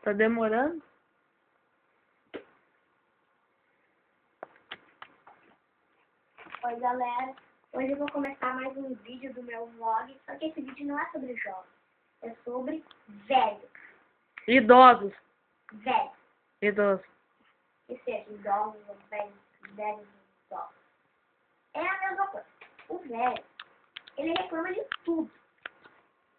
Tá demorando? Oi galera, hoje eu vou começar mais um vídeo do meu vlog, só que esse vídeo não é sobre jogos, é sobre velhos. Idosos. Velhos. Idosos. Que seja idosos ou velhos, velhos ou idosos. É a mesma coisa. O velho, ele reclama de tudo.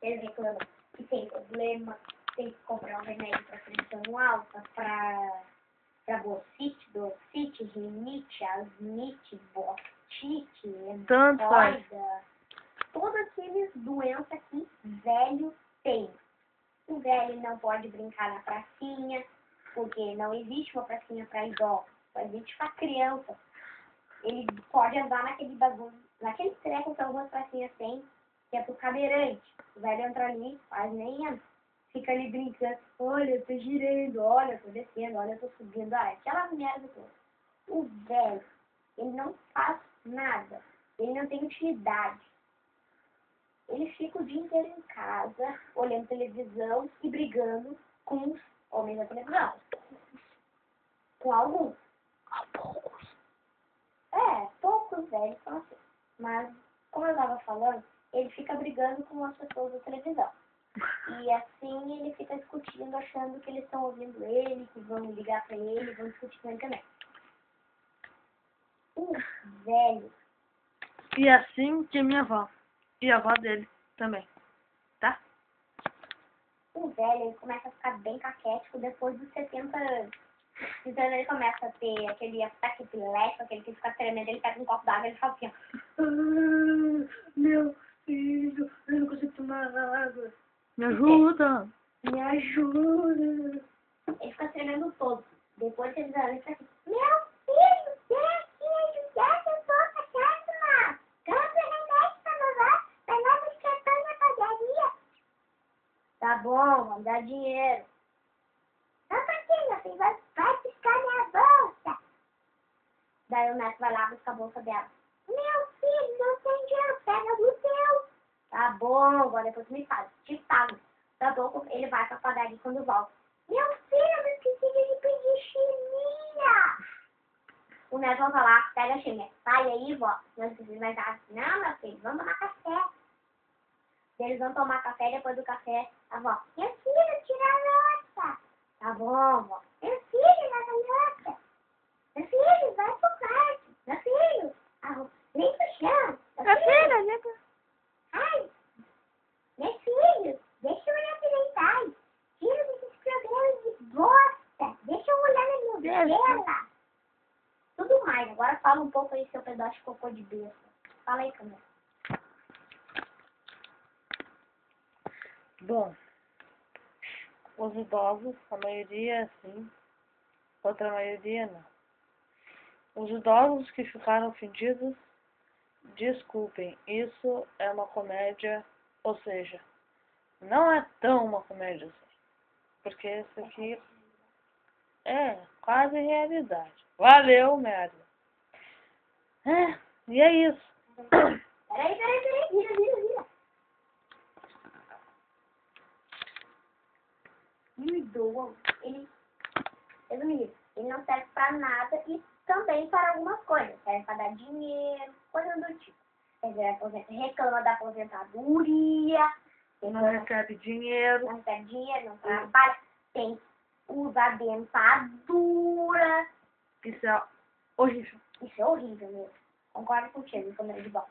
Ele reclama que tem problema, tem que comprar um remédio para pressão alta, para bursite, rinite, asmite, botite, Tanto faz. hemorroida, todas aquelas doenças que velho tem. O velho não pode brincar na pracinha, porque não existe uma pracinha para idosos, só existe para criança. Ele pode andar naquele bagulho, naquele treco que algumas pracinhas têm, que é pro cadeirante. O velho entra ali, faz nem entra. Fica ali brincando, olha, eu tô girando, olha, eu tô descendo, olha, eu tô subindo, olha, aquela merda toda. O velho, ele não faz nada, ele não tem utilidade. Ele fica o dia inteiro em casa, olhando televisão e brigando com os homens da televisão. Com alguns. Poucos velhos são assim. Mas, como eu estava falando, ele fica brigando com as pessoas da televisão. E assim ele fica discutindo, achando que eles estão ouvindo ele, que vão ligar pra ele, vão discutir com ele também. O velho. E assim que minha avó. E a avó dele também. Tá? O velho, ele começa a ficar bem caquético depois dos 70 anos. Então ele começa a ter aquele ataque epilético, aquele que fica tremendo, ele pega um copo d'água e ele fala assim, meu filho, eu não consigo tomar água. Me ajuda! Me ajuda! Ele fica tremendo todo. Depois ele fica assim, meu filho, vem aqui ajudar, que eu tô passando, compra remédio pra nós, vai lá buscar pão na padaria. Tá bom, vamos dar dinheiro. Não, Patinha, filho, vai buscar minha bolsa. Daí o neto vai lá buscar a bolsa dela. Meu filho, não tem dinheiro, pega do teu. Tá bom, agora depois me faz, te pago. Tá bom, ele vai pra padaria quando volta. Meu filho, não esqueci de pedir chiminha. O neto vai lá, pega a chiminha. Sai aí, vó, não precisa mais nada. Não, meu filho, vamos tomar café. Eles vão tomar café, depois do café, a vó, meu filho, tira a nota. Tá bom, vó. Meu filho, lava a nota. Meu filho, vai pro quarto. Meu filho, limpa o chão. Meu filho, limpa. Ai, meu filho, deixa eu me apresentar. Tira desses programas de bosta. Deixa eu olhar na minha tela. Tudo mais. Agora fala um pouco aí, seu pedaço de cocô de besta. Fala aí, câmera. Bom, os idosos, a maioria é sim, outra maioria não. Os idosos que ficaram ofendidos, desculpem, isso é uma comédia, ou seja, não é tão uma comédia assim, porque isso aqui é quase realidade. Valeu, merda. E é isso. Peraí, vira. O idoso, ele não serve pra nada e também para algumas coisas. Serve para dar dinheiro, coisas do tipo. Reclama da aposentadoria. Não recebe dinheiro. Não recebe dinheiro, não trabalha. Tem usa dentadura. Isso é horrível. Isso é horrível mesmo. Concordo contigo, câmera de bola.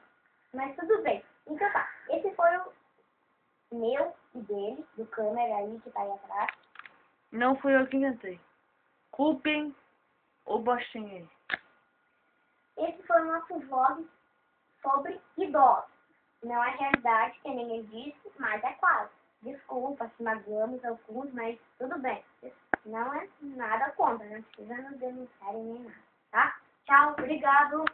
Mas tudo bem. Então tá. Esse foi o meu e dele, do câmera aí que tá aí atrás. Não fui eu que inventei. Culpem o bostinho aí. Esse foi o nosso vlog sobre idosos. Não é realidade, que nem ele disse, mas é quase. Desculpa se magoamos alguns, mas tudo bem. Não é nada contra, não precisa nos denunciarem nem nada, tá? Tchau, obrigado.